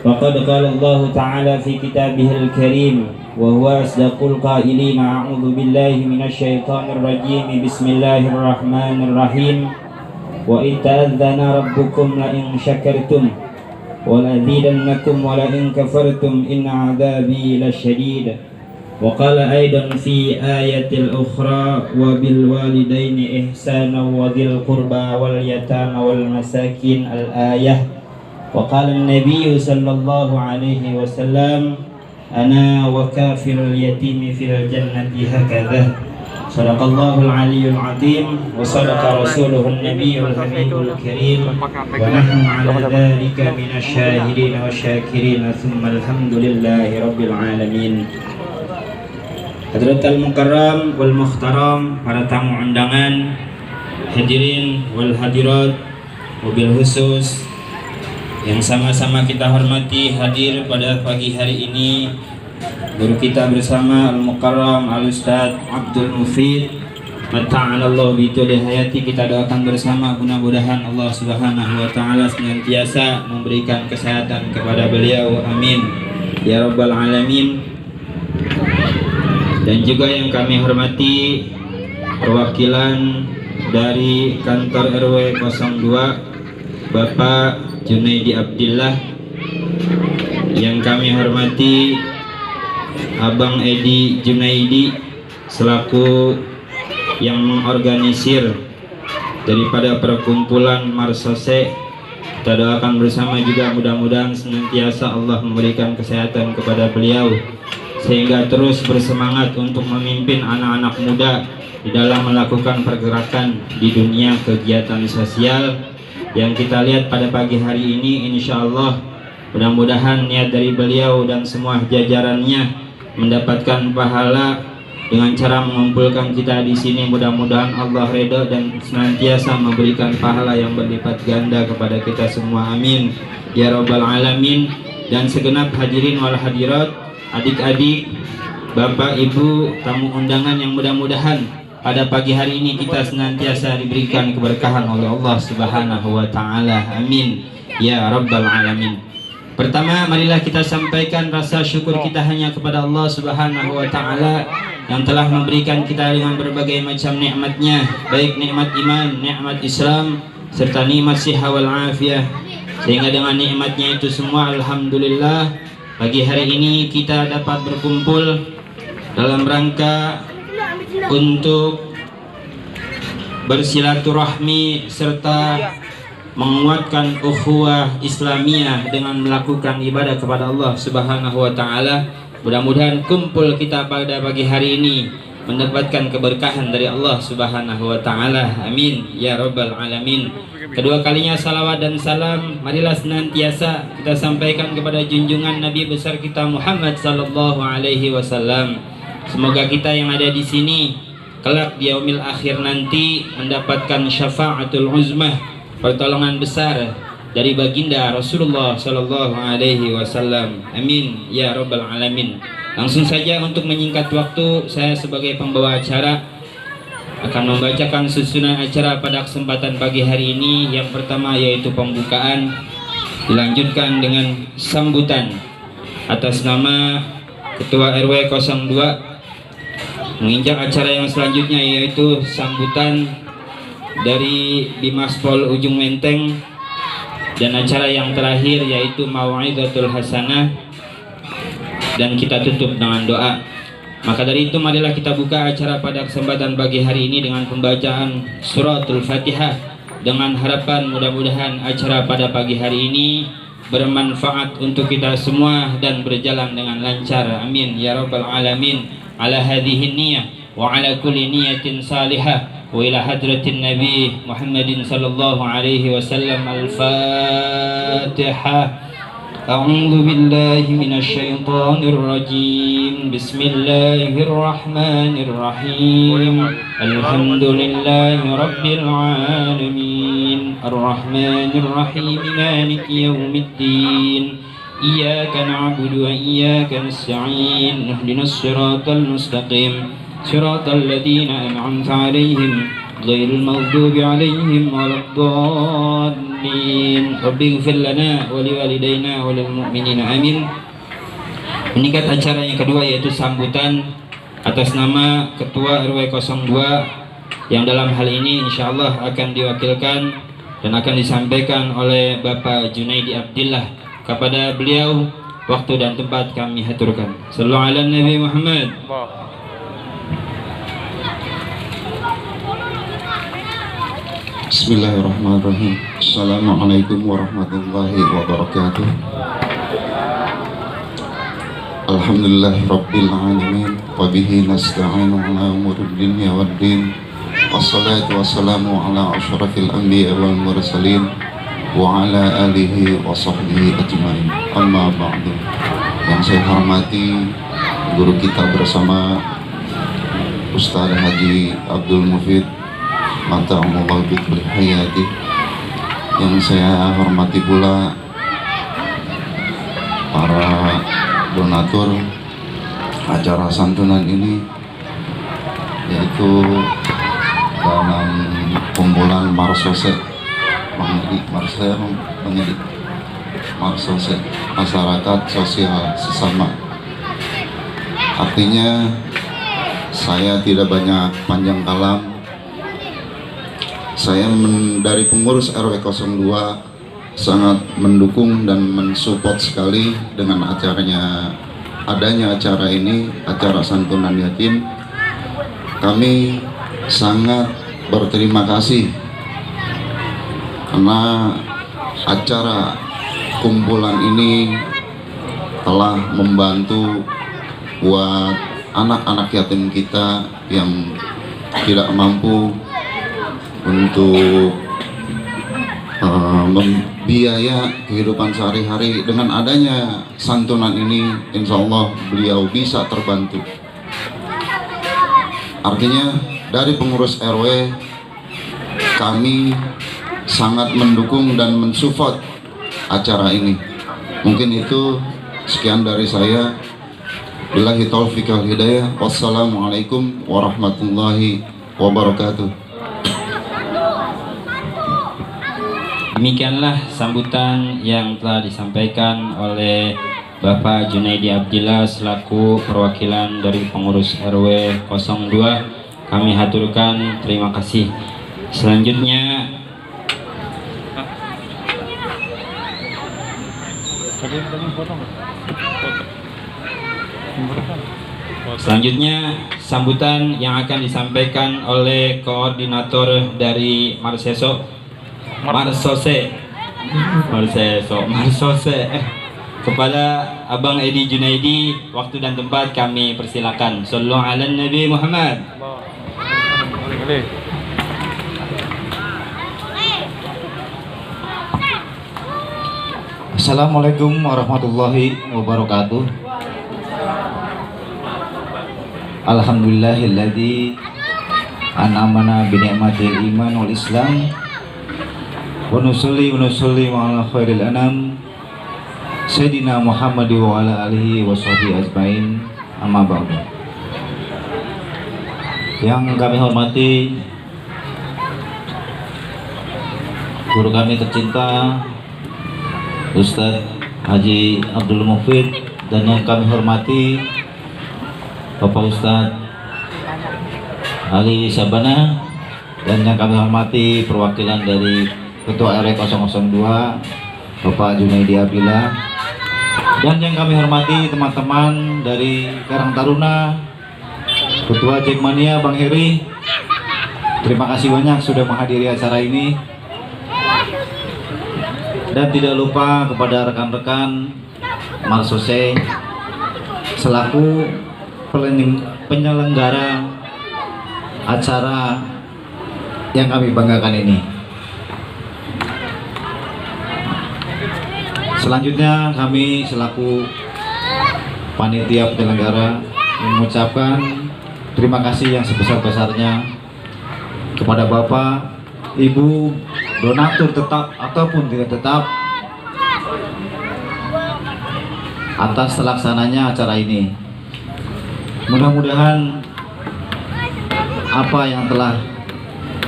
وقد قال الله تعالى في كتابه الكريم وهو أصدق القائلين أعوذ بالله من الشيطان الرجيم بسم الله الرحمن الرحيم وإذ تأذن ربكم لئن شكرتم ولأزيدنكم ولئن كفرتم إن عذابي لشديد وقال أيضا في آية الأخرى وبالوالدين إحسانا وذي القربى واليتامى والمساكين الآية وقال النبي صلى الله عليه وسلم أنا وكافر اليتيم في الجنة هكذا صدق الله العلي العظيم وصدق رسوله النبي الحبيب الكريم ونحن على ذلك من الشاهدين والشاكرين ثم الحمد لله رب العالمين. Hadratul Mukarram wal Mukhtaram, para tamu undangan, hadirin wal hadirat, mobil khusus yang sama-sama kita hormati, hadir pada pagi hari ini guru kita bersama Al-Mukarram Al-Ustaz Abdul Mufid, mata'alallahu bituli hayati. Kita doakan bersama mudah-mudahan Allah Subhanahu wa taala senantiasa memberikan kesehatan kepada beliau, amin ya rabbal alamin. Dan juga yang kami hormati perwakilan dari kantor RW 02 Bapak Junaidi Abdillah, yang kami hormati Abang Edi Junaidi selaku yang mengorganisir daripada perkumpulan Marsose. Kita doakan bersama juga mudah-mudahan senantiasa Allah memberikan kesehatan kepada beliau sehingga terus bersemangat untuk memimpin anak-anak muda di dalam melakukan pergerakan di dunia kegiatan sosial. Yang kita lihat pada pagi hari ini, insya Allah mudah-mudahan niat dari beliau dan semua jajarannya mendapatkan pahala dengan cara mengumpulkan kita di sini. Mudah-mudahan Allah ridha dan senantiasa memberikan pahala yang berlipat ganda kepada kita semua, amin ya rabbal alamin. Dan segenap hadirin wal hadirat, adik-adik, bapak, ibu, tamu undangan yang mudah-mudahan pada pagi hari ini kita senantiasa diberikan keberkahan oleh Allah Subhanahu wa taala, amin ya rabbal alamin. Pertama, marilah kita sampaikan rasa syukur kita hanya kepada Allah Subhanahu wa taala yang telah memberikan kita dengan berbagai macam nikmatnya, baik nikmat iman, nikmat Islam, serta nikmat siha wal afiyah. Sehingga dengan nikmatnya itu semua, alhamdulillah, pagi hari ini kita dapat berkumpul dalam rangka untuk bersilaturahmi serta menguatkan ukhuwah Islamiyah dengan melakukan ibadah kepada Allah Subhanahu wa taala. Mudah-mudahan kumpul kita pada pagi hari ini mendapatkan keberkahan dari Allah Subhanahu wa taala, amin ya rabbal alamin. Kedua kalinya salawat dan salam marilah senantiasa kita sampaikan kepada junjungan Nabi besar kita Muhammad sallallahu alaihi wasallam. Semoga kita yang ada di sini kelak di yaumil akhir nanti mendapatkan syafaatul uzmah, pertolongan besar dari baginda Rasulullah sallallahu alaihi wasallam, amin ya rabbal alamin. Langsung saja untuk menyingkat waktu, saya sebagai pembawa acara akan membacakan susunan acara pada kesempatan pagi hari ini. Yang pertama yaitu pembukaan, dilanjutkan dengan sambutan atas nama Ketua RW 02. Menginjak acara yang selanjutnya yaitu sambutan dari Dimas Pol Ujung Menteng, dan acara yang terakhir yaitu Mau'izatul Hasanah, dan kita tutup dengan doa. Maka dari itu marilah kita buka acara pada kesempatan pagi hari ini dengan pembacaan suratul Fatihah, dengan harapan mudah-mudahan acara pada pagi hari ini bermanfaat untuk kita semua dan berjalan dengan lancar, amin ya rabbal alamin. Ala hadhihi niyyah wa ala kulli niyatin salihah wa ila hadratin nabi Muhammadin sallallahu alaihi wasallam. Al-Fatihah. A'udzu billahi minasy syaithanir rajim. Bismillahirrahmanirrahim. Alhamdulillahi rabbil alamin. Arrahmanir rahim. Maliki yaumiddin. Iyyaka na'budu wa iyyaka nasta'in. Ihdinas siratal mustaqim. Siratal ladzina an'amta 'alaihim ghairil maghdubi 'alaihim waladdallin. Rabbighfir lana wa liwalidayna wa lil mu'minina amin. Meningkat acara yang kedua yaitu sambutan atas nama Ketua RW 02 yang dalam hal ini insyaallah akan diwakilkan dan akan disampaikan oleh Bapak Junaidi Abdillah. Kepada beliau waktu dan tempat kami haturkan. Sallallahu ala Nabi Muhammad. Bismillahirrahmanirrahim. Assalamualaikum warahmatullahi wabarakatuh. Alhamdulillahirabbil alamin wa bihi nasta'inu ala umuri dunya waddin. Wassalatu wassalamu ala asyrafil anbiya wal mursalin wa ala alihi wa sahbihi ajmain. Amma ba'du. Yang saya hormati guru kita bersama Ustaz Haji Abdul Mufid Mata'amullah bikul hayati. Yang saya hormati pula para donatur acara santunan ini, yaitu dalam kumpulan Marsose masyarakat sosial sesama. Artinya saya tidak banyak panjang kalam. Saya dari pengurus RW 02 sangat mendukung dan mensupport sekali dengan adanya acara ini, acara santunan yatim. Kami sangat berterima kasih karena acara kumpulan ini telah membantu buat anak-anak yatim kita yang tidak mampu untuk membiaya kehidupan sehari-hari. Dengan adanya santunan ini, insya Allah beliau bisa terbantu. Artinya dari pengurus RW kami sangat mendukung dan mensupport acara ini. Mungkin itu sekian dari saya. Billahi taufiq wal hidayah. Wassalamualaikum warahmatullahi wabarakatuh. Demikianlah sambutan yang telah disampaikan oleh Bapak Junaidi Abdillah selaku perwakilan dari pengurus RW 02. Kami haturkan terima kasih. Selanjutnya sambutan yang akan disampaikan oleh koordinator dari Marsose kepada Abang Edi Junaidi. Waktu dan tempat kami persilakan. Sallallahu ala Nabi Muhammad. Assalamualaikum warahmatullahi wabarakatuh. Alhamdulillahilladzi an'amana bi ni'matil iman wal islam. Wa nusalli ala khairil anam Sayyidina Muhammad wa ala alihi wa sahbihi ajmain. Amma ba'du. Yang kami hormati guru kami tercinta Ustaz Haji Abdul Mufid, dan yang kami hormati Bapak Ustaz Ali Sabana, dan yang kami hormati perwakilan dari Ketua RW 002 Bapak Junaidi Abdillah, dan yang kami hormati teman-teman dari Karang Taruna, Ketua Jackmania Bang Heri. Terima kasih banyak sudah menghadiri acara ini, dan tidak lupa kepada rekan-rekan Marsose selaku penyelenggara acara yang kami banggakan ini. Selanjutnya kami selaku panitia penyelenggara mengucapkan terima kasih yang sebesar-besarnya kepada Bapak, Ibu, donatur tetap ataupun tidak tetap atas terlaksananya acara ini. Mudah-mudahan apa yang telah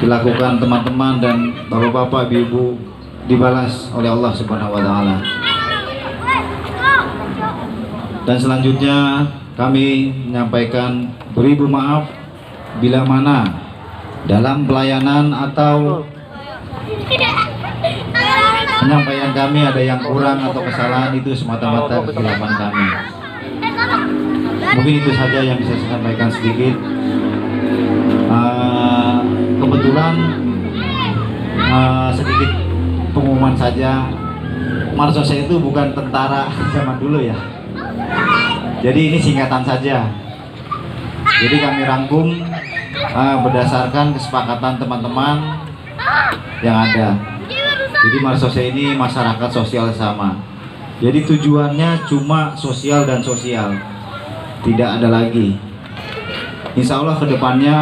dilakukan teman-teman dan bapak-bapak, ibu-ibu dibalas oleh Allah Subhanahu wa taala. Dan selanjutnya kami menyampaikan beribu maaf bila mana dalam pelayanan atau penyampaian kami ada yang kurang atau kesalahan, itu semata-mata kesilapan kami. Mungkin itu saja yang bisa saya sampaikan sedikit. Kebetulan sedikit pengumuman saja, Marsose itu bukan tentara zaman dulu ya. Jadi ini singkatan saja. Jadi kami rangkum berdasarkan kesepakatan teman-teman yang ada. Jadi Marsose ini masyarakat sosial sama. Jadi tujuannya cuma sosial dan sosial, tidak ada lagi. Insya Allah kedepannya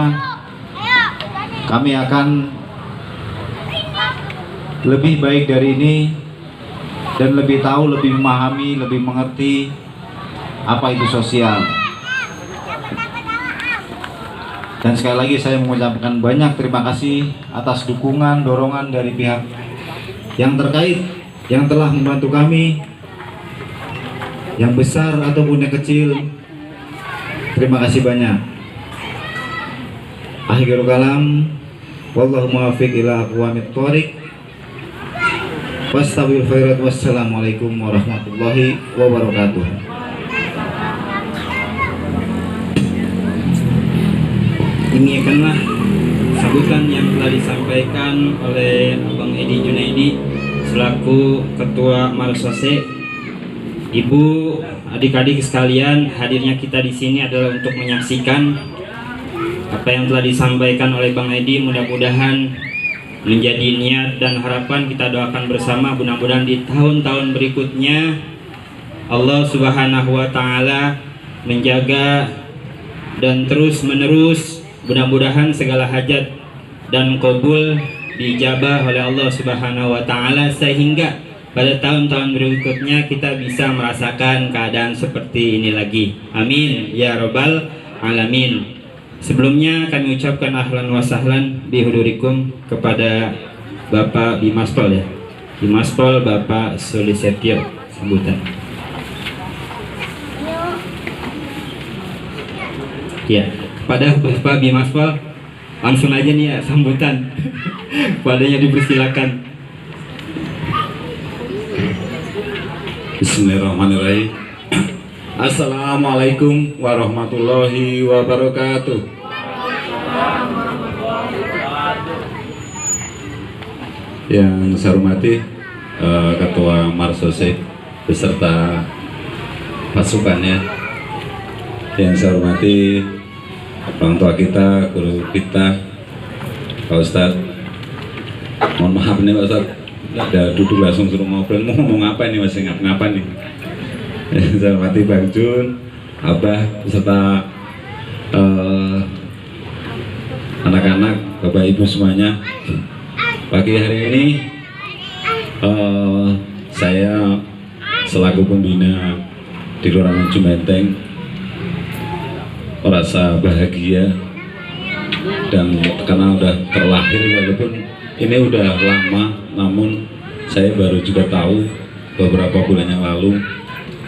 kami akan lebih baik dari ini dan lebih tahu, lebih memahami, lebih mengerti apa itu sosial. Dan sekali lagi saya mengucapkan banyak terima kasih atas dukungan, dorongan dari pihak yang terkait yang telah membantu kami, yang besar ataupun yang kecil. Terima kasih banyak. Akhirul kalam, wallahu muwaffiq ila aqwamit thoriq. Wastabil khairat. Wassalamualaikum warahmatullahi wabarakatuh. Demikianlah sambutan yang telah disampaikan oleh Abang Edi Junaidi selaku Ketua Marsose. Ibu, adik-adik sekalian, hadirnya kita di sini adalah untuk menyaksikan apa yang telah disampaikan oleh Bang Edi. Mudah-mudahan menjadi niat dan harapan kita doakan bersama, mudah-mudahan di tahun-tahun berikutnya Allah Subhanahu wa taala menjaga dan terus-menerus, mudah-mudahan segala hajat dan qabul dijabah oleh Allah Subhanahu wa taala, sehingga pada tahun-tahun berikutnya kita bisa merasakan keadaan seperti ini lagi. Amin ya rabbal alamin. Sebelumnya kami ucapkan ahlan wa sahlan bihudurikum kepada Bapak Bimaspol ya. Bimaspol Bapak Sulisetio, sambutan. Ya, kepada Bapak Bimaspol langsung aja nih ya sambutan. Padanya dipersilakan. Bismillahirrahmanirrahim. Assalamualaikum warahmatullahi wabarakatuh. Yang saya hormati Ketua Marsose beserta pasukannya. Yang saya hormati orang tua kita, guru kita, Pak Ustadz. Mohon maaf nih Pak Ustadz, ada duduk langsung suruh ngobrol. Mau ngomong apa ini, masih ngapa nih? Saya hormati Bang Jun, Abah, beserta anak-anak, Bapak Ibu semuanya. Pagi hari ini saya selaku pembina di Kelurahan Jumenteng merasa bahagia, dan karena udah terlahir, walaupun ini udah lama, namun saya baru juga tahu beberapa bulan yang lalu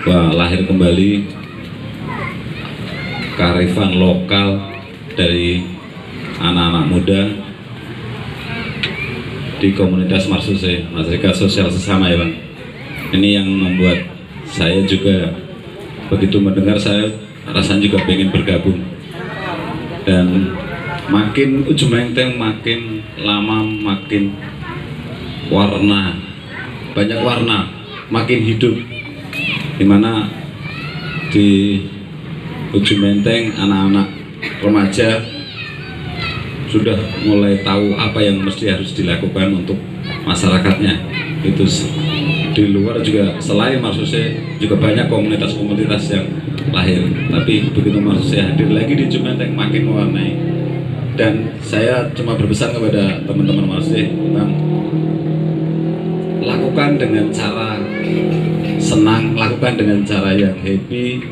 bahwa lahir kembali kearifan lokal dari anak-anak muda di komunitas Marsose, masyarakat sosial sesama ya Bang. Ini yang membuat saya juga begitu mendengar, saya rasanya juga pengen bergabung. Dan makin Jumenteng makin lama makin banyak warna, makin hidup. Dimana di Jumenteng anak-anak remaja sudah mulai tahu apa yang mesti harus dilakukan untuk masyarakatnya. Itu di luar juga, selain Marsose juga banyak komunitas-komunitas yang lahir, tapi begitu Marsose hadir lagi di Jumenteng makin mewarnai. Dan saya cuma berpesan kepada teman-teman Marsose, Bang, lakukan dengan cara senang, lakukan dengan cara yang happy,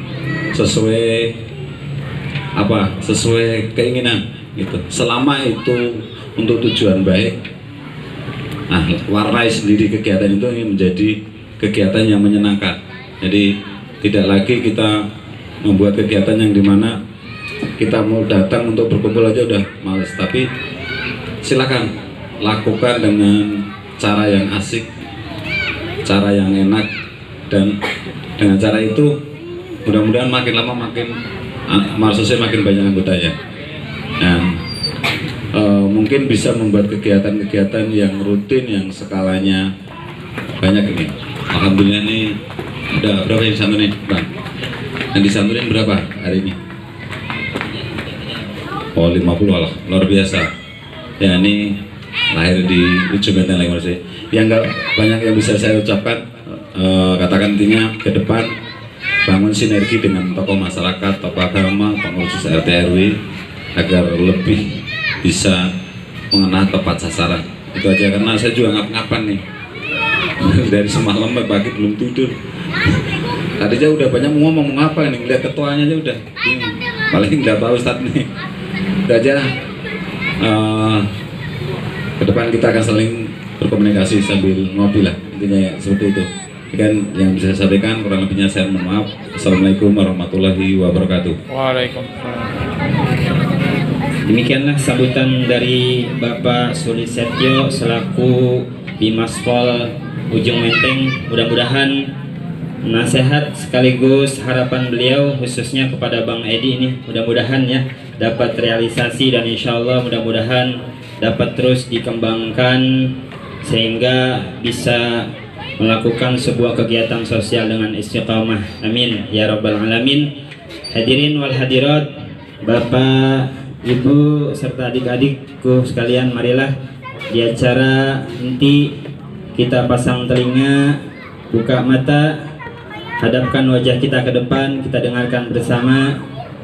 sesuai keinginan gitu. Selama itu untuk tujuan baik. Nah, warnai sendiri kegiatan itu menjadi kegiatan yang menyenangkan. Jadi tidak lagi kita membuat kegiatan yang dimana kita mau datang untuk berkumpul aja udah males, tapi silakan lakukan dengan cara yang asik, cara yang enak, dan dengan cara itu mudah-mudahan makin lama makin maksudnya makin banyak anggotanya. Dan mungkin bisa membuat kegiatan-kegiatan yang rutin yang skalanya banyak ini. Alhamdulillah ini udah berapa yang disantunin, Bang? Yang disantunin berapa hari ini? Oh 50 lah, luar biasa. Ya ini lahir di Ujung Benteng lagi masih. Yang nggak banyak yang bisa saya ucapkan, katakan intinya ke depan bangun sinergi dengan tokoh masyarakat, tokoh agama, pengurus RT RW agar lebih bisa mengenal tepat sasaran. Itu aja, karena saya juga ngap-ngapan nih dari semalam pagi belum tidur. Tadi aja udah banyak ngomong apa nih, ngeliat ketuanya aja udah paling nggak tahu Ustadz nih. Itu aja. Ke depan kita akan saling berkomunikasi sambil ngopi lah, intinya ya, seperti itu. Kan yang bisa saya sampaikan, kurang lebihnya saya mohon maaf. Assalamualaikum warahmatullahi wabarakatuh. Waalaikumsalam. Demikianlah sambutan dari Bapak Sulisetyo selaku Bimaspol Ujung Menteng. Mudah-mudahan nasihat sekaligus harapan beliau khususnya kepada Bang Edi ini mudah-mudahan ya dapat realisasi, dan insya Allah mudah-mudahan dapat terus dikembangkan sehingga bisa melakukan sebuah kegiatan sosial dengan istiqamah. Amin ya rabbal alamin. Hadirin wal hadirat, Bapak, Ibu serta adik-adikku sekalian, marilah di acara inti kita pasang telinga, buka mata, hadapkan wajah kita ke depan, kita dengarkan bersama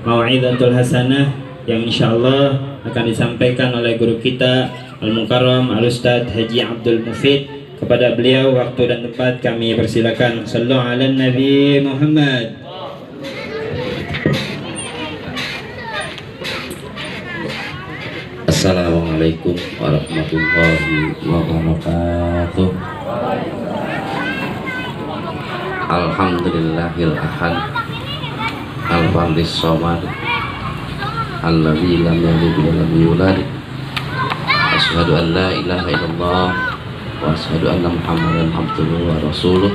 mau'izatul hasanah yang insyaallah akan disampaikan oleh guru kita Al-Mukarram Al-Ustadz Haji Abdul Mufid. Kepada beliau waktu dan tempat kami persilakan. Sallu ala Nabi Muhammad. Assalamualaikum warahmatullahi wabarakatuh. Alhamdulillahil ahad al-fardis somad alladzi lam yalid wa lam yulad. Asyhadu an la ilaha illallah wa asyhadu anna Muhammadan abduhu wa rasuluh.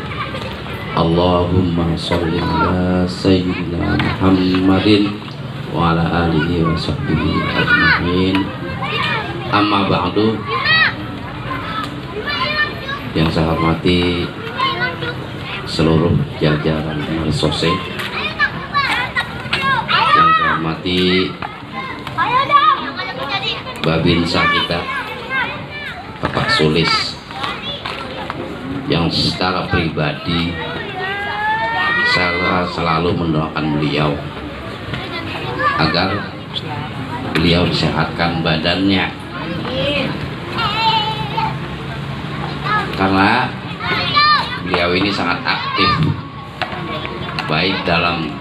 Allahumma sholli ala sayyidina Muhammadin wa ala alihi wa sahbihi ajma'in. Amma ba'du. Yang saya hormati seluruh jajaran Marsose, yang saya hormati Babinsa kita Bapak Sulis, yang secara pribadi saya selalu mendoakan beliau agar beliau disehatkan badannya, karena beliau ini sangat aktif baik dalam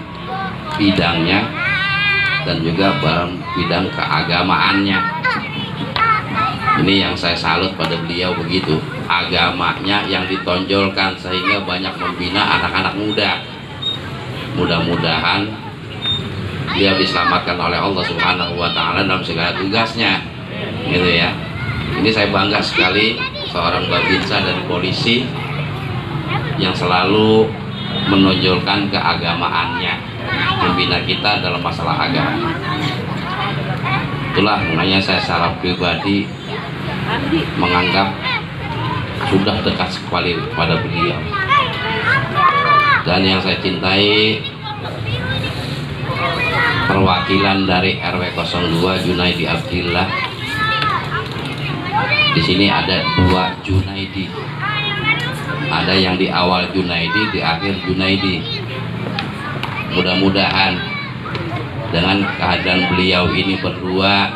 bidangnya dan juga dalam bidang keagamaannya. Ini yang saya salut pada beliau, begitu agamanya yang ditonjolkan sehingga banyak membina anak-anak muda. Mudah-mudahan dia diselamatkan oleh Allah Subhanahu wa Ta'ala dalam segala tugasnya, gitu ya. Ini saya bangga sekali seorang babinsa dari polisi yang selalu menonjolkan keagamaannya, membina kita dalam masalah agama. Itulah makanya saya secara pribadi menganggap sudah dekat sekali pada beliau. Dan yang saya cintai, perwakilan dari RW 02 Junaidi Abdillah. Di sini ada dua Junaidi. Ada yang di awal Junaidi, di akhir Junaidi. Mudah-mudahan dengan kehadiran beliau ini berdua,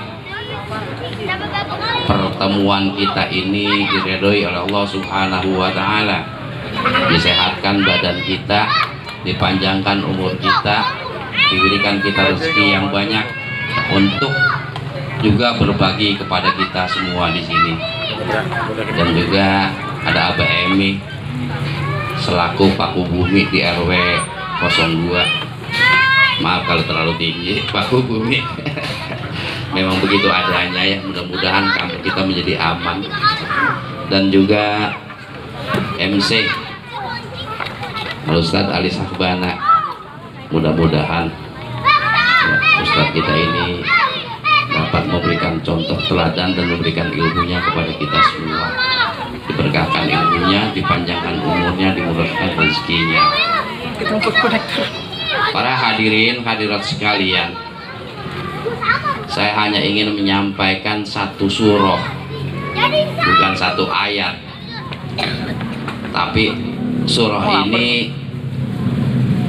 pertemuan kita ini diridhoi oleh Allah Subhanahu wa Ta'ala. Disehatkan badan kita, dipanjangkan umur kita, diberikan kita rezeki yang banyak untuk juga berbagi kepada kita semua di sini. Dan juga ada Abah Emi selaku Paku Bumi di RW 02. Maaf kalau terlalu tinggi, Paku Bumi. Memang begitu adanya ya. Mudah-mudahan kampung kita menjadi aman. Dan juga MC Ustadz Ali Sahbana, mudah-mudahan ya, Ustadz kita ini dapat memberikan contoh teladan dan memberikan ilmunya kepada kita semua. Diberkahkan ilmunya, dipanjangkan umurnya, dimurahkan rezekinya. Para hadirin hadirat sekalian, saya hanya ingin menyampaikan satu surah, bukan satu ayat. Tapi surah ini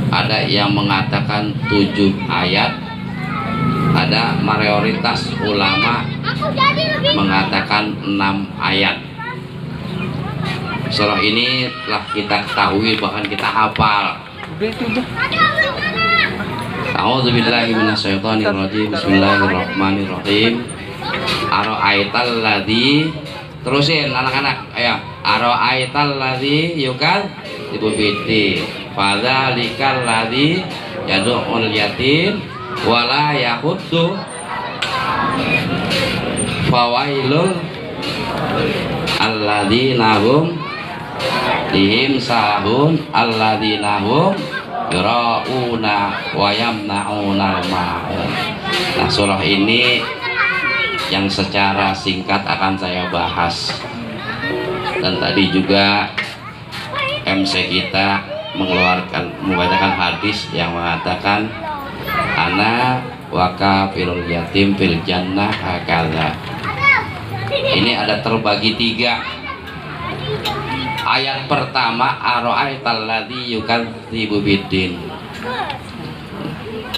ada yang mengatakan 7 ayat, ada mayoritas ulama mengatakan 6 ayat. Surah ini telah kita ketahui, bahkan kita hafal. A'udzubillahi minasyaitonirrajim. Bismillahirrahmanirrahim. Ara'aital ladzi, terusin anak-anak, ayo. Ara'aital ladzi yukadzibu biddin, fadzalikal ladzi yad'ul yatim wala yahuddu fawailul alladzina hum lihim sahun alladzina hum yura'una wa yamna'una al-ma'un. Nah, surah ini yang secara singkat akan saya bahas. Dan tadi juga MC kita membacakan hadis yang mengatakan ana waka fil yatim fil jannah hakadha. Ini ada terbagi 3. Ayat pertama, ara'aital ladzi yukadzibu biddin.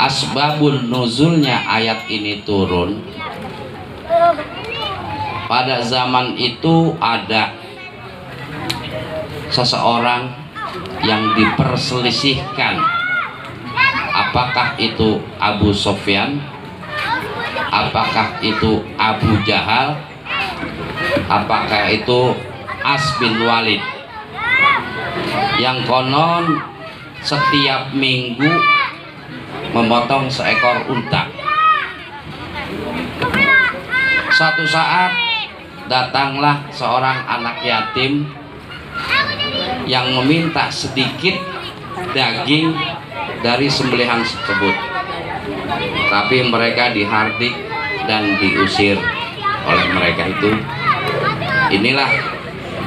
Asbabun nuzulnya ayat ini turun pada zaman itu ada seseorang yang diperselisihkan apakah itu Abu Sofyan, apakah itu Abu Jahal, apakah itu As bin Walid, yang konon setiap minggu memotong seekor unta. Suatu saat datanglah seorang anak yatim yang meminta sedikit daging dari sembelihan tersebut, tapi mereka dihardik dan diusir oleh mereka itu. Inilah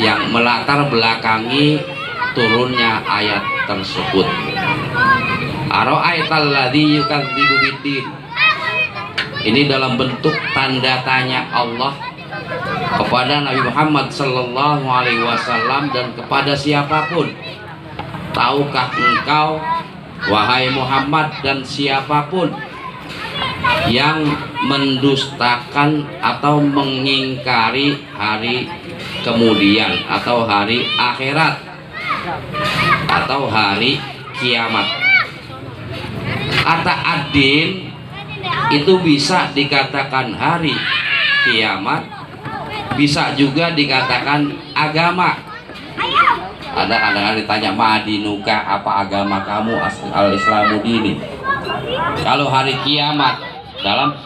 yang melatar belakangi turunnya ayat tersebut. Ara'aital ladzi yukadzibu biddin. Ini dalam bentuk tanda tanya Allah kepada Nabi Muhammad sallallahu alaihi wasallam dan kepada siapapun. Tahukah engkau wahai Muhammad dan siapapun yang mendustakan atau mengingkari hari kemudian atau hari akhirat atau hari kiamat? Kata ad-din itu bisa dikatakan hari kiamat, bisa juga dikatakan agama. Ada kadang-kadang ditanya, madinuka, apa agama kamu? Al-Islamu dini. Kalau hari kiamat dalam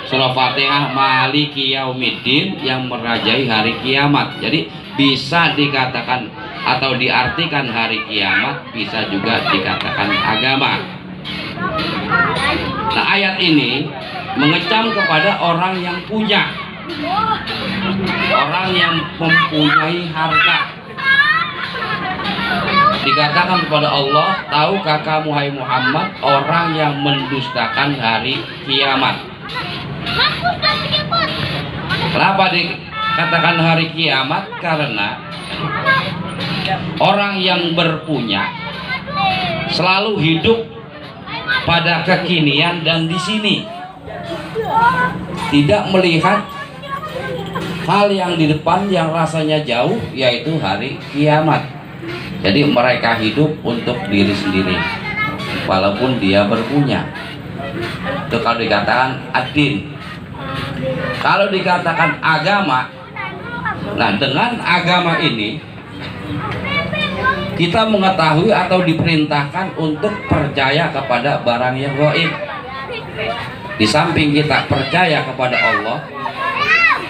surah Fatihah, Maliki Yaumiddin, yang merajai hari kiamat. Jadi bisa dikatakan atau diartikan hari kiamat, bisa juga dikatakan agama. Nah, ayat ini mengecam kepada orang yang punya, orang yang mempunyai harta. Dikatakan kepada Allah, tahukah kamu hai Muhammad orang yang mendustakan hari kiamat? Kenapa dikatakan hari kiamat? Karena orang yang berpunya selalu hidup pada kekinian dan di sini, tidak melihat hal yang di depan yang rasanya jauh, yaitu hari kiamat. Jadi mereka hidup untuk diri sendiri walaupun dia berpunya. Itu kalau dikatakan ad-din. Kalau dikatakan agama, nah dengan agama ini kita mengetahui atau diperintahkan untuk percaya kepada barang yang gaib. Di samping kita percaya kepada Allah,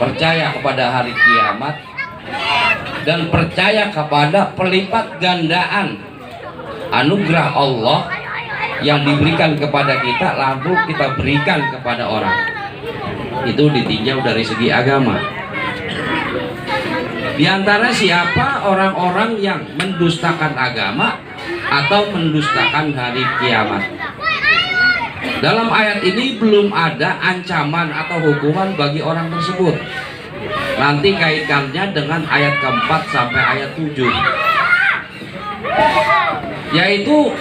percaya kepada hari kiamat, dan percaya kepada pelipat gandaan anugerah Allah yang diberikan kepada kita lalu kita berikan kepada orang. Itu ditinjau dari segi agama. Di antara siapa orang-orang yang mendustakan agama atau mendustakan hari kiamat. Dalam ayat ini belum ada ancaman atau hukuman bagi orang tersebut. Nanti kaitkannya dengan ayat keempat sampai ayat 7, yaitu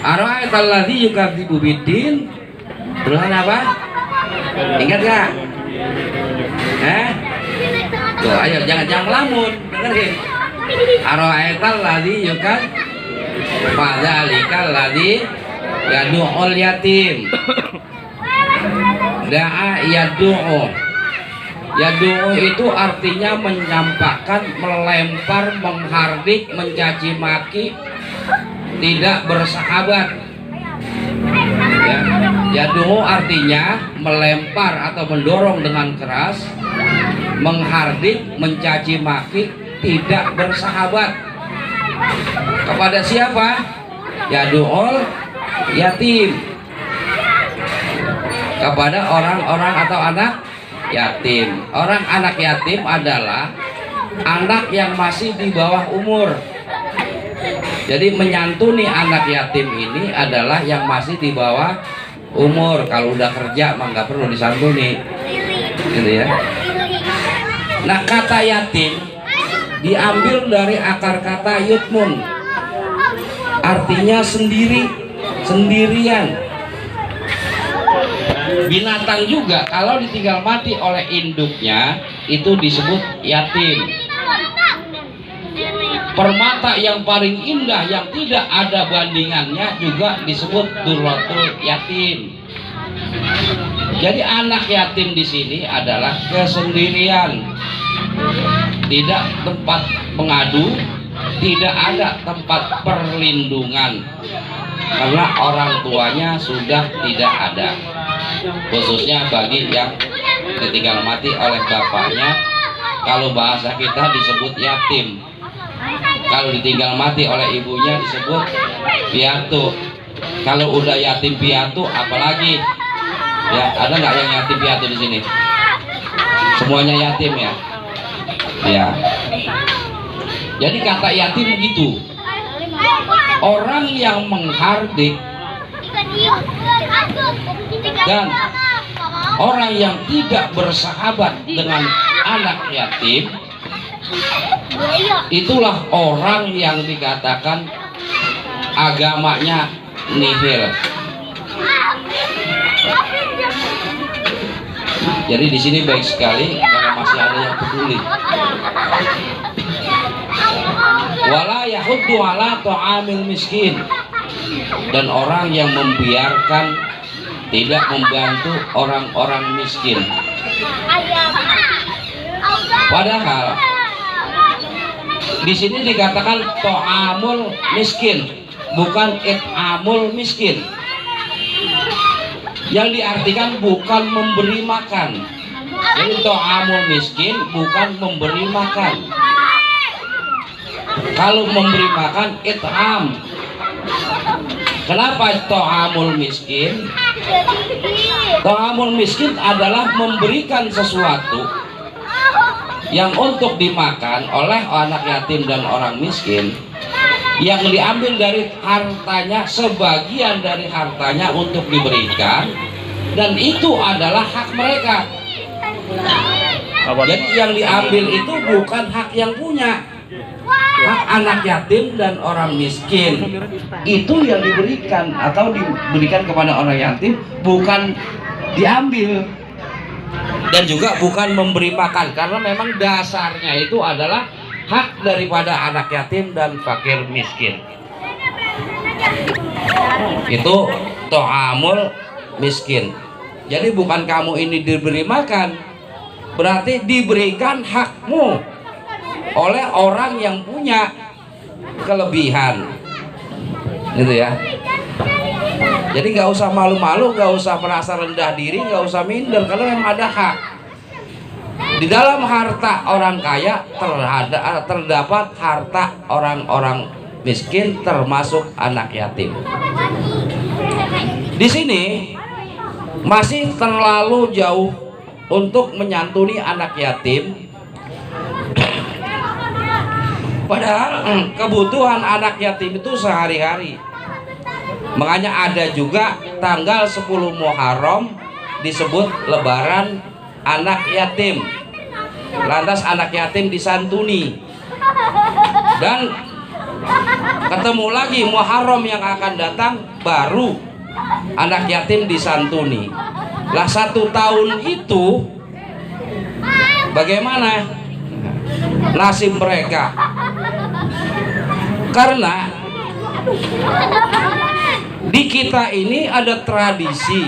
ara'aital ladzi yukadzibu biddin. Tuhan apa? Ingat gak? Tuh, ayo jangan melamun, dengerin. Ara'aital ladzi fadzalikal ladzi yad'ul yatim. Da'a yad'u. Yad'u itu artinya menyampaikan, melempar, menghardik, mencaci maki, tidak bersahabat. Ya. Yad'u artinya melempar atau mendorong dengan keras, menghardik, mencaci maki, tidak bersahabat. Kepada siapa? Yad'ul yatim. Kepada orang-orang atau anak yatim. Orang anak yatim adalah anak yang masih di bawah umur. Jadi menyantuni anak yatim ini adalah yang masih di bawah umur. Kalau udah kerja mah nggak perlu disantuni, gitu ya. Nah, kata yatim diambil dari akar kata yutmun, artinya sendiri, sendirian. Binatang juga kalau ditinggal mati oleh induknya itu disebut yatim. Permata yang paling indah yang tidak ada bandingannya juga disebut durratul yatim. Jadi anak yatim di sini adalah kesendirian, tidak tempat mengadu, tidak ada tempat perlindungan karena orang tuanya sudah tidak ada. Khususnya bagi yang ditinggal mati oleh bapaknya, kalau bahasa kita disebut yatim. Kalau ditinggal mati oleh ibunya disebut piatu. Kalau udah yatim piatu apalagi? Ya, ada nggak yang yatim piatu di sini? Semuanya yatim ya? Ya. Jadi kata yatim begitu. Orang yang menghardik dan orang yang tidak bersahabat dengan anak yatim, itulah orang yang dikatakan agamanya nihil. Jadi di sini baik sekali kalau masih ada yang peduli. Wala yahuddu ala ta'amil miskin, dan orang yang membiarkan, tidak membantu orang-orang miskin. Padahal di sini dikatakan ta'amul miskin, bukan it'amul miskin. Yang diartikan bukan memberi makan. Jadi ta'amul miskin bukan memberi makan. Kalau memberi makan it'am. Kenapa ta'amul miskin? Ta'amul miskin adalah memberikan sesuatu yang untuk dimakan oleh anak yatim dan orang miskin, yang diambil dari hartanya, sebagian dari hartanya untuk diberikan, dan itu adalah hak mereka. Jadi yang diambil itu bukan hak yang punya. Hak anak yatim dan orang miskin itu yang diberikan atau diberikan kepada orang yatim, bukan diambil. Dan juga bukan memberi makan, karena memang dasarnya itu adalah hak daripada anak yatim dan fakir miskin. Itu ta'amul miskin. Jadi bukan kamu ini diberi makan, berarti diberikan hakmu oleh orang yang punya kelebihan, gitu ya. Jadi nggak usah malu-malu, nggak usah merasa rendah diri, nggak usah minder, kalau memang ada hak. Di dalam harta orang kaya terdapat harta orang-orang miskin, termasuk anak yatim. Di sini masih terlalu jauh untuk menyantuni anak yatim. Padahal kebutuhan anak yatim itu sehari-hari. Makanya ada juga tanggal 10 Muharram disebut lebaran anak yatim. Lantas anak yatim disantuni. Dan ketemu lagi Muharram yang akan datang, baru anak yatim disantuni. Lah 1 tahun itu bagaimana nasib mereka? Karena di kita ini ada tradisi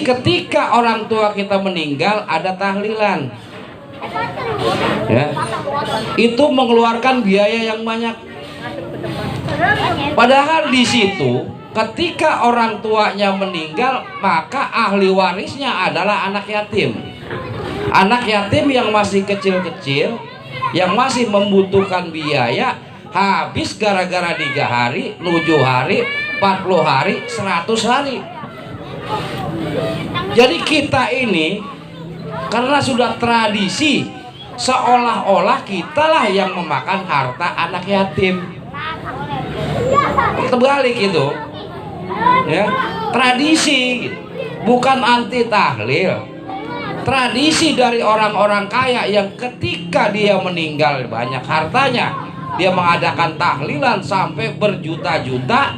ketika orang tua kita meninggal ada tahlilan, ya, itu mengeluarkan biaya yang banyak. Padahal di situ ketika orang tuanya meninggal, maka ahli warisnya adalah anak yatim. Anak yatim yang masih kecil-kecil, yang masih membutuhkan biaya, habis gara-gara 3 hari, 7 hari, 40 hari, 100 hari. Jadi kita ini karena sudah tradisi, seolah-olah kitalah yang memakan harta anak yatim. Terbalik itu, ya, tradisi, bukan anti tahlil. Tradisi dari orang-orang kaya yang ketika dia meninggal banyak hartanya, dia mengadakan tahlilan sampai berjuta-juta,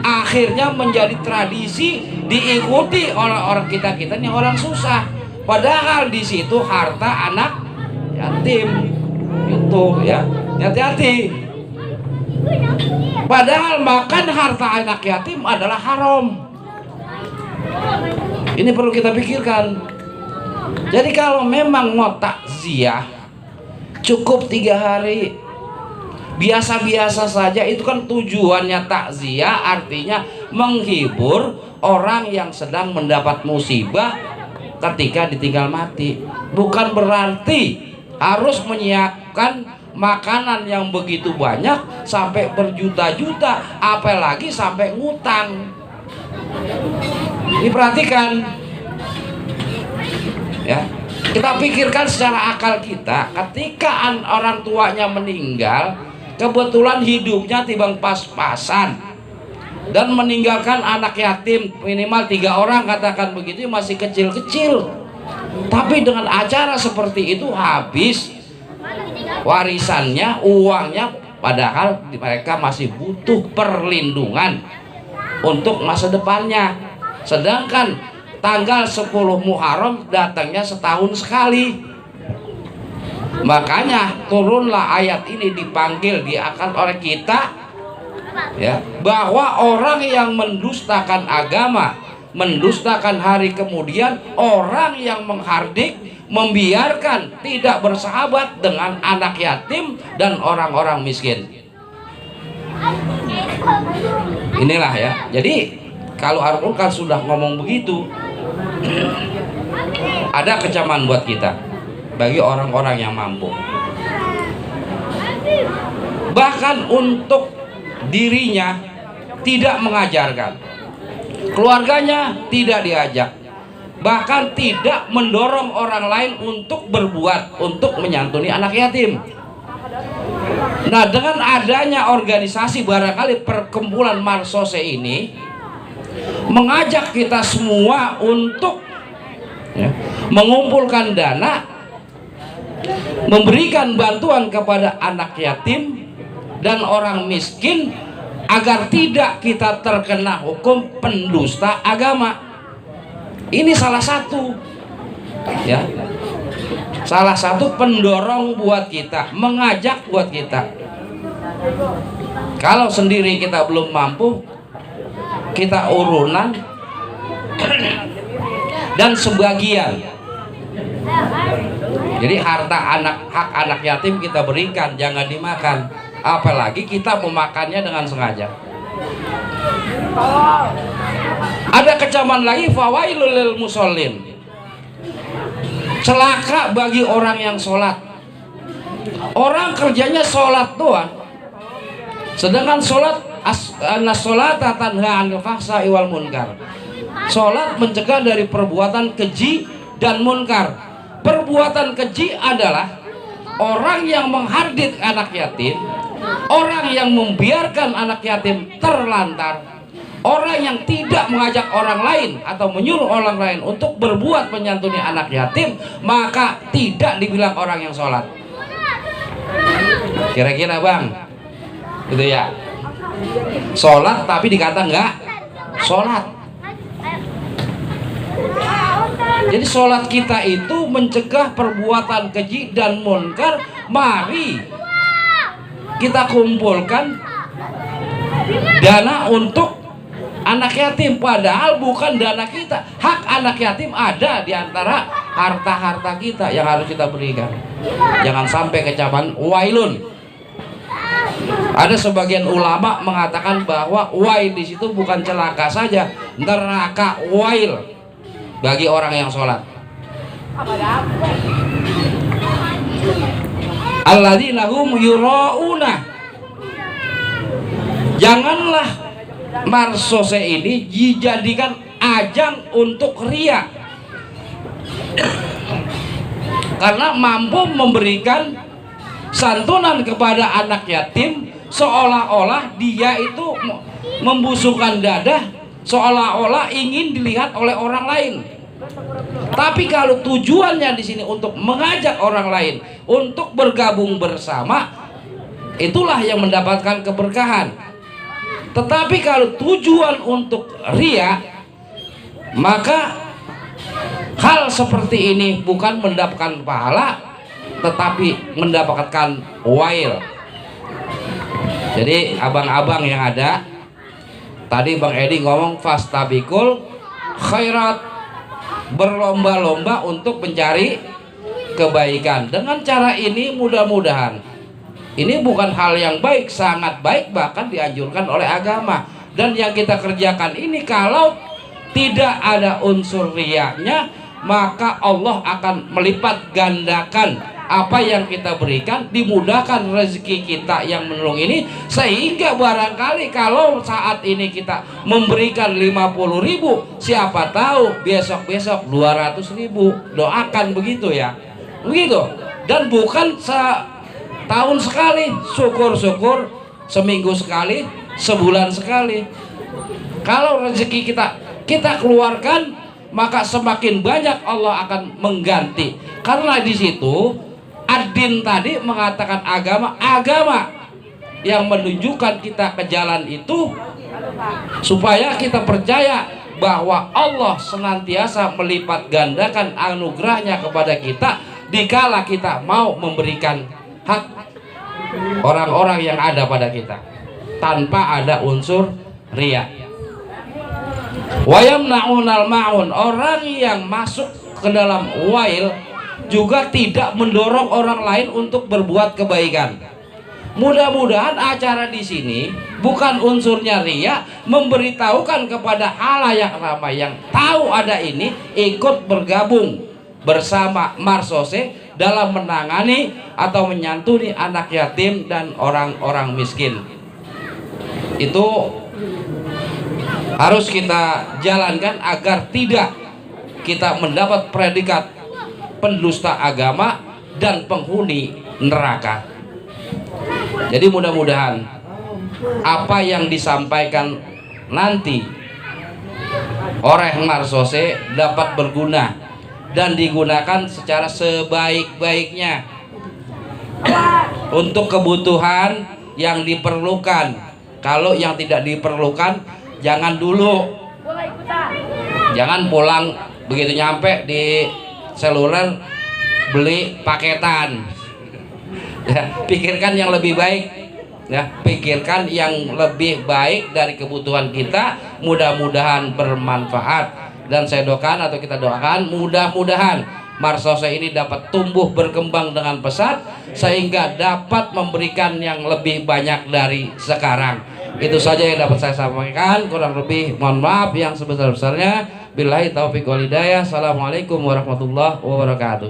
akhirnya menjadi tradisi diikuti oleh orang kita yang orang susah. Padahal di situ harta anak yatim itu, ya, hati-hati. Padahal makan harta anak yatim adalah haram. Ini perlu kita pikirkan. Jadi kalau memang mau takziah, cukup 3 hari, biasa-biasa saja. Itu kan tujuannya takziah, artinya menghibur orang yang sedang mendapat musibah ketika ditinggal mati. Bukan berarti harus menyiapkan makanan yang begitu banyak sampai berjuta-juta, apalagi sampai ngutang. Diperhatikan, ya, kita pikirkan secara akal kita. Ketika orang tuanya meninggal, kebetulan hidupnya timbang pas-pasan, dan meninggalkan anak yatim minimal 3 orang, katakan begitu, masih kecil-kecil. Tapi dengan acara seperti itu habis warisannya, uangnya, padahal mereka masih butuh perlindungan untuk masa depannya. Sedangkan tanggal 10 Muharram datangnya setahun sekali. Makanya turunlah ayat ini, dipanggil, diangkat oleh kita, ya, bahwa orang yang mendustakan agama, mendustakan hari kemudian, orang yang menghardik, membiarkan, tidak bersahabat dengan anak yatim dan orang-orang miskin. Inilah, ya. Jadi kalau Al-Quran sudah ngomong begitu, ada kecaman buat kita bagi orang-orang yang mampu. Bahkan untuk dirinya tidak mengajarkan, keluarganya tidak diajak, bahkan tidak mendorong orang lain untuk berbuat, untuk menyantuni anak yatim. Nah, dengan adanya organisasi barangkali perkumpulan Marsose ini mengajak kita semua untuk, ya, mengumpulkan dana, memberikan bantuan kepada anak yatim dan orang miskin agar tidak kita terkena hukum pendusta agama. Ini salah satu, ya, salah satu pendorong buat kita, mengajak buat kita. Kalau sendiri kita belum mampu, kita urunan, dan sebagian. Jadi hak anak yatim kita berikan, jangan dimakan. Apalagi kita memakannya dengan sengaja. Ada kecaman lagi, fawailul lil musallin. Celaka bagi orang yang sholat. Orang kerjanya sholat doang. Sedangkan sholat as-sholata tanha 'anil fahsya'i wal munkar. Sholat mencegah dari perbuatan keji dan munkar. Perbuatan keji adalah orang yang menghardit anak yatim, orang yang membiarkan anak yatim terlantar, orang yang tidak mengajak orang lain atau menyuruh orang lain untuk berbuat menyantuni anak yatim, maka tidak dibilang orang yang sholat. Kira-kira bang, gitu ya. Sholat tapi dikata enggak sholat. Jadi sholat kita itu mencegah perbuatan keji dan munkar. Mari kita kumpulkan dana untuk anak yatim, padahal bukan dana kita. Hak anak yatim ada di antara harta-harta kita yang harus kita berikan. Jangan sampai kecaman wailun. Ada sebagian ulama mengatakan bahwa wail di situ bukan celaka saja, neraka wail bagi orang yang sholat. Alladzina hum yura'una. Janganlah marsose ini dijadikan ajang untuk riya, karena mampu memberikan santunan kepada anak yatim seolah-olah dia itu membusukkan dada, seolah-olah ingin dilihat oleh orang lain. Tapi kalau tujuannya di sini untuk mengajak orang lain untuk bergabung bersama, itulah yang mendapatkan keberkahan. Tetapi kalau tujuan untuk riya, maka hal seperti ini bukan mendapatkan pahala, tetapi mendapatkan wail. Jadi abang-abang yang ada, tadi Bang Edi ngomong fastabikul khairat, berlomba-lomba untuk mencari kebaikan. Dengan cara ini mudah-mudahan ini bukan hal yang baik, sangat baik, bahkan dianjurkan oleh agama. Dan yang kita kerjakan ini kalau tidak ada unsur riyanya, maka Allah akan melipat gandakan apa yang kita berikan, dimudahkan rezeki kita yang menolong ini, sehingga barangkali kalau saat ini kita memberikan 50.000, siapa tahu besok-besok 200.000. Doakan begitu ya, begitu. Dan bukan setahun sekali, syukur-syukur seminggu sekali, sebulan sekali. Kalau rezeki kita keluarkan, maka semakin banyak Allah akan mengganti. Karena di situ ad-din tadi mengatakan agama yang menunjukkan kita ke jalan itu, supaya kita percaya bahwa Allah senantiasa melipat gandakan anugerahnya kepada kita dikala kita mau memberikan hak orang-orang yang ada pada kita tanpa ada unsur riya. Wayamna'unal ma'un, orang yang masuk ke dalam wail juga tidak mendorong orang lain untuk berbuat kebaikan. Mudah-mudahan acara di sini bukan unsurnya riya, memberitahukan kepada halayak ramai yang tahu ada ini, ikut bergabung bersama Marsose dalam menangani atau menyantuni anak yatim dan orang-orang miskin. Itu harus kita jalankan agar tidak kita mendapat predikat pendusta agama dan penghuni neraka. Jadi mudah-mudahan apa yang disampaikan nanti oleh Marsose dapat berguna dan digunakan secara sebaik-baiknya untuk kebutuhan yang diperlukan. Kalau yang tidak diperlukan jangan dulu, jangan pulang begitu nyampe di seluler beli paketan. Ya, pikirkan yang lebih baik, ya, pikirkan yang lebih baik dari kebutuhan kita, mudah-mudahan bermanfaat. dan saya doakan atau kita doakan mudah-mudahan Marsose ini dapat tumbuh berkembang dengan pesat sehingga dapat memberikan yang lebih banyak dari sekarang. Itu saja yang dapat saya sampaikan, kurang lebih mohon maaf yang sebesar-besarnya. Billahi taufiq wal hidayah. Assalamualaikum warahmatullahi wabarakatuh.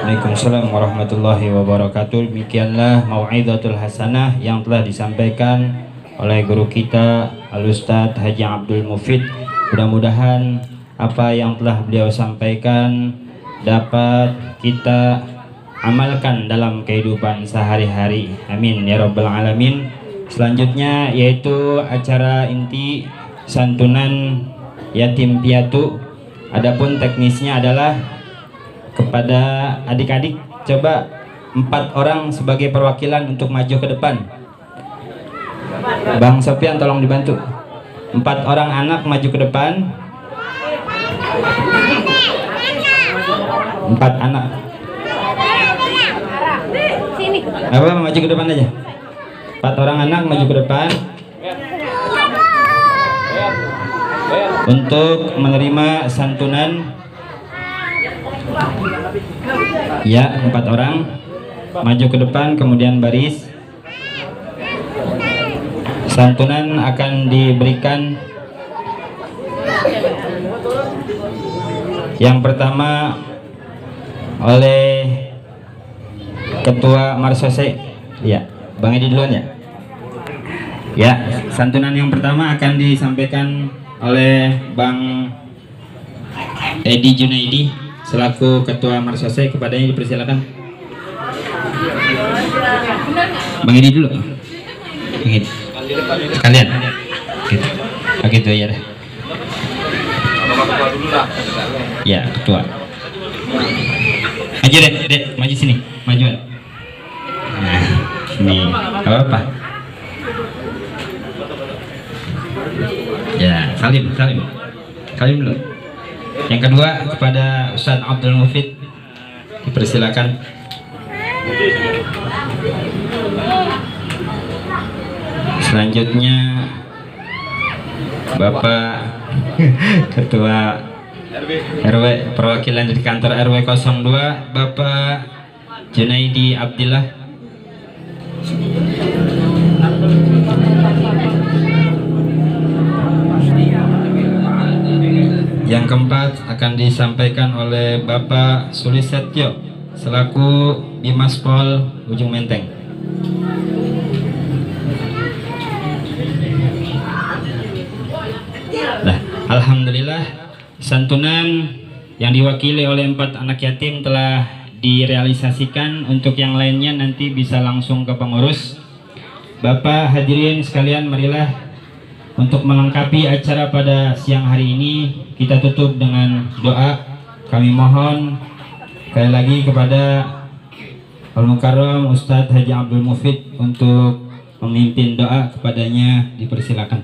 Waalaikumsalam warahmatullahi wabarakatuh. Demikianlah mau'izatul hasanah yang telah disampaikan oleh guru kita Al-Ustadz Haji Abdul Mufid. Mudah-mudahan apa yang telah beliau sampaikan dapat kita amalkan dalam kehidupan sehari-hari. Amin ya rabbal alamin. Selanjutnya yaitu acara inti santunan yatim piatu. Adapun teknisnya adalah kepada adik-adik, coba 4 orang sebagai perwakilan untuk maju ke depan. Bang Sofian tolong dibantu. 4 orang anak maju ke depan. 4 anak. Apa maju ke depan aja. 4 orang anak maju ke depan untuk menerima santunan. Ya, 4 orang maju ke depan kemudian baris. Santunan akan diberikan yang pertama oleh Ketua Marsose. Ya, Bang Edi duluan ya. Ya, santunan yang pertama akan disampaikan oleh Bang Edi Junaidi selaku Ketua Marsose. Kepadanya dipersilakan. Bang Edi dulu. Bang Edi. Sekalian. Gitu. Begitu ya deh. Ya, Ketua. Maju deh, maju sini, majuan. Nah, sini. Apa? Ya, salim dulu. Yang kedua kepada Ustadz Abdul Mufid, dipersilakan. Selanjutnya Bapak Ketua RW perwakilan dari kantor RW 02 Bapak Junaidi Abdillah. Yang keempat akan disampaikan oleh Bapak Sulisetyo selaku Bimas Pol Ujung Menteng. Nah, alhamdulillah santunan yang diwakili oleh 4 anak yatim telah direalisasikan. Untuk yang lainnya nanti bisa langsung ke pengurus. Bapak hadirin sekalian, marilah untuk melengkapi acara pada siang hari ini kita tutup dengan doa. Kami mohon sekali lagi kepada Al-Mukarram Ustadz Haji Abdul Mufid untuk memimpin doa, kepadanya dipersilakan.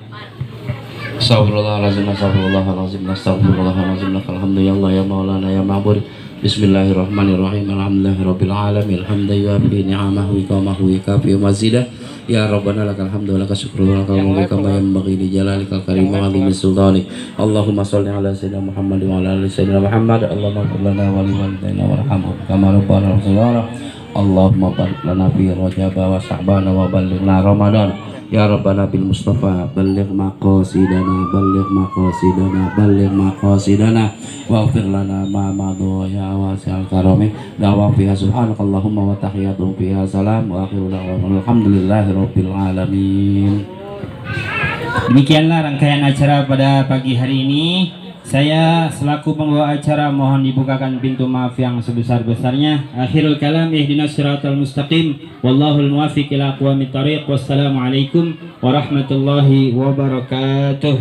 Astagfirullahaladzim, astagfirullahaladzim, astagfirullahaladzim, alhamdulillah ya maulana ya ma'bud. Bismillahirrahmanirrahim. Alhamdulillahirabbil alamin. Alhamdulillah bi ni'amahu wa kafi mazidah. Ya Rabbana lakal hamdu wa lakal syukru wa lakal mulku kama yanbaghi li jalalikal karim wa 'azimi sultanik. Allahumma shalli ala sayyidina Muhammad wa ala ali sayyidina Muhammad. Allahumma ighfir lana wa li walidayna warhamhum kama rabbana shaghira. Allahumma barik lana fi Rajab wa Sya'ban wa ballighna Ramadan. Ya Rabbana bil Mustafa balligh maqasidana balligh maqasidana waghfir lana ma madha ya wasi'al karami. Da'wa fiha subhanakallahumma wa tahiyyatu fiha salam wa akhiru da'wana alhamdulillahi rabbil alamin. Demikianlah rangkaian acara pada pagi hari ini. Saya selaku pembawa acara mohon dibukakan pintu maaf yang sebesar-besarnya. Akhirul kalam, ihdinas siratal mustaqim, wallahul muwaffiq ila aqwamit thariq. Wassalamualaikum warahmatullahi wabarakatuh.